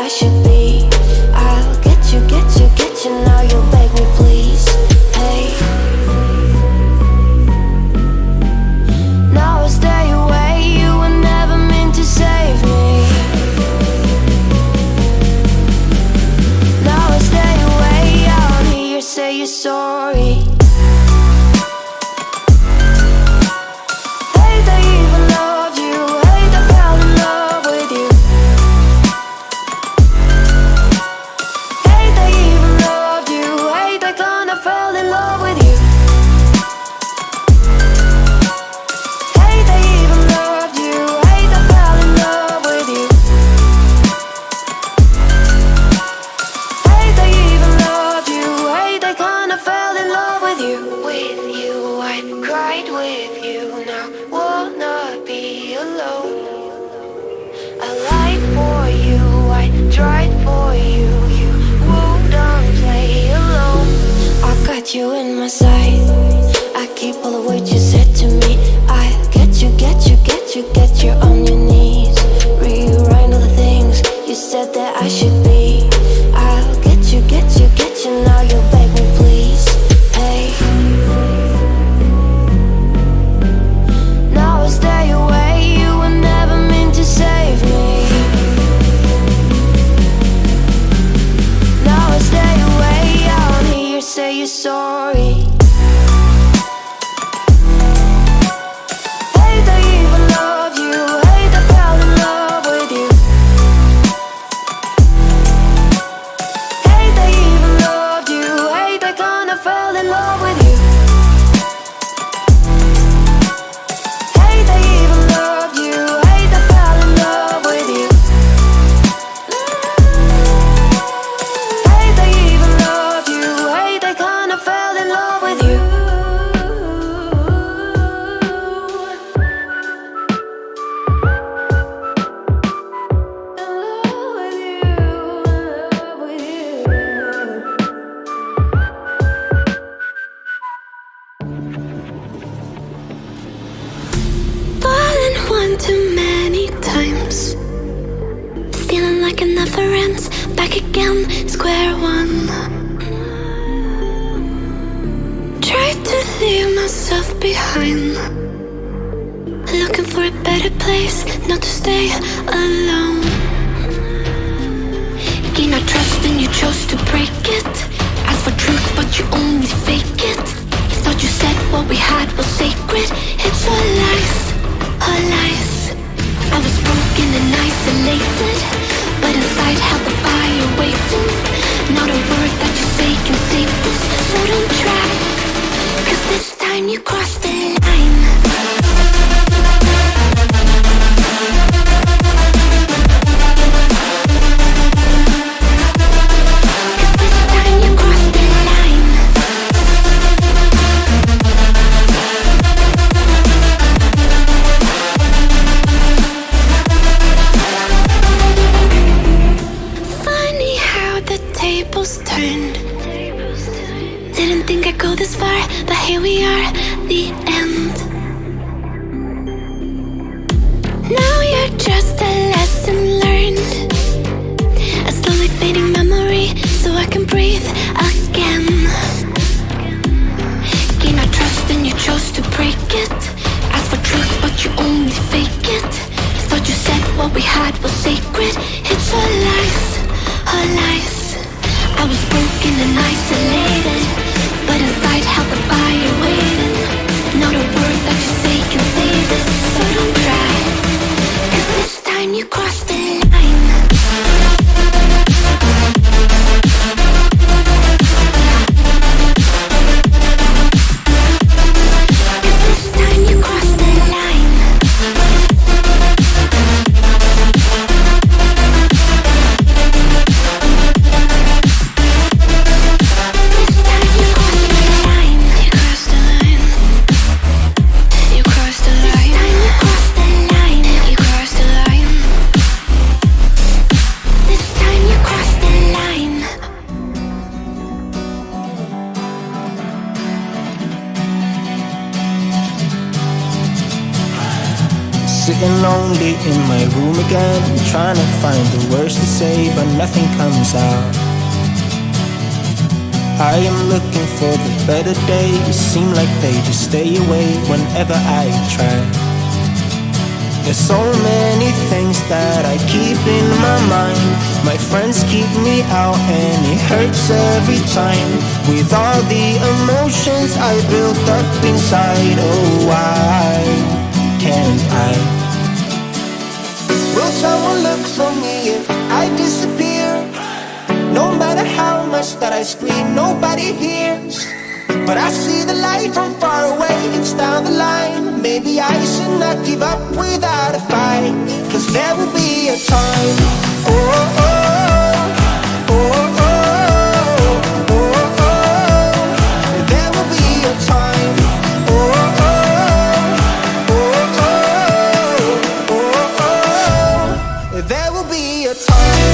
I should be. I'll get you, get you, get you. Now you'll beg me, please. Hey. Now I stay away. You were never meant to save me. Now I stay away. I don't hear you say you're sorry. You in my sight. I keep all the words you said to me. I get you, get you, get you, get you on your knees. Rewrite all the things you said that I should be. I'll get you, get you, get you. Now you'll beg me, please. Hey. Now I stay away. You were never meant to save me. Now I stay away. I don't hear you say you're sorry. Hate I even love you. Hate I fell in love with you. Hate I even loved you. Hate I kinda fell in love with you. Hate I even loved you. Hate I fell in love with you. Hate I even loved you. Hate I kinda fell in love with you. Fallen one too many times, feeling like it never ends. Back again, square one. Tried to leave myself behind, looking for a better place, not to stay alone. Gain our trust and you chose to break it. Ask for truth but you only fake it. Thought you said what we had was sacred. It's all lies, all lies. I was broken and isolated, but inside held the fire waiting. Not a word that you say can save this, so don't try, 'cause this time you crossed the line. Didn't think I'd go this far, but here we are, the end. Now you're just a lesson learned, a slowly fading memory, so I can breathe again. Gain our trust and you chose to break it. Ask for truth but you only fake it. Thought you said what we had was sacred. It's all lies, all lies. I was broken and isolated, but inside held the fire waiting. Not a word that you say can save this, so don't try, 'cause this time you crossed the line. lonely in my room again, trying to find the words to say, but nothing comes out. I am looking for the better days, seem like they just stay away whenever I try. There's so many things that I keep in my mind. My friends keep me out and it hurts every time. With all the emotions I built up inside, oh why can't I? Will someone look for me if I disappear? No matter how much that I scream, nobody hears. But I see the light from far away, it's down the line. Maybe I should not give up without a fight, 'cause there will be a time. Oh, oh, oh, oh, oh, oh, oh. There will be a time. Oh, oh, oh, oh, oh, oh, oh. There will be a time.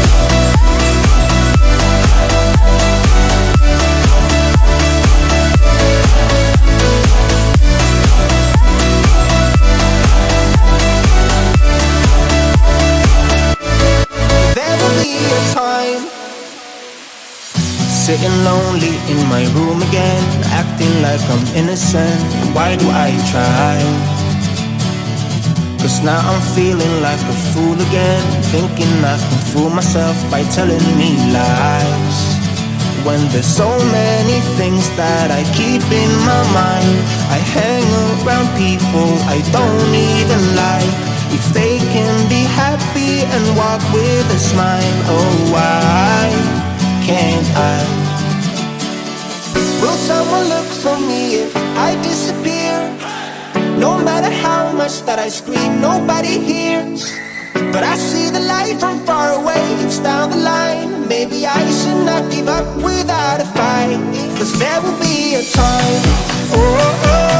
Sitting lonely in my room again, acting like I'm innocent. Why do I try? 'Cause now I'm feeling like a fool again, thinking I can fool myself by telling me lies. When there's so many things that I keep in my mind, I hang around people I don't even like. If they can be happy and walk with a smile, oh why can't I? Will someone look for me if I disappear? No matter how much that I scream, nobody hears. But I see the light from far away, it's down the line. Maybe I should not give up without a fight, 'cause there will be a time. Oh, oh, oh.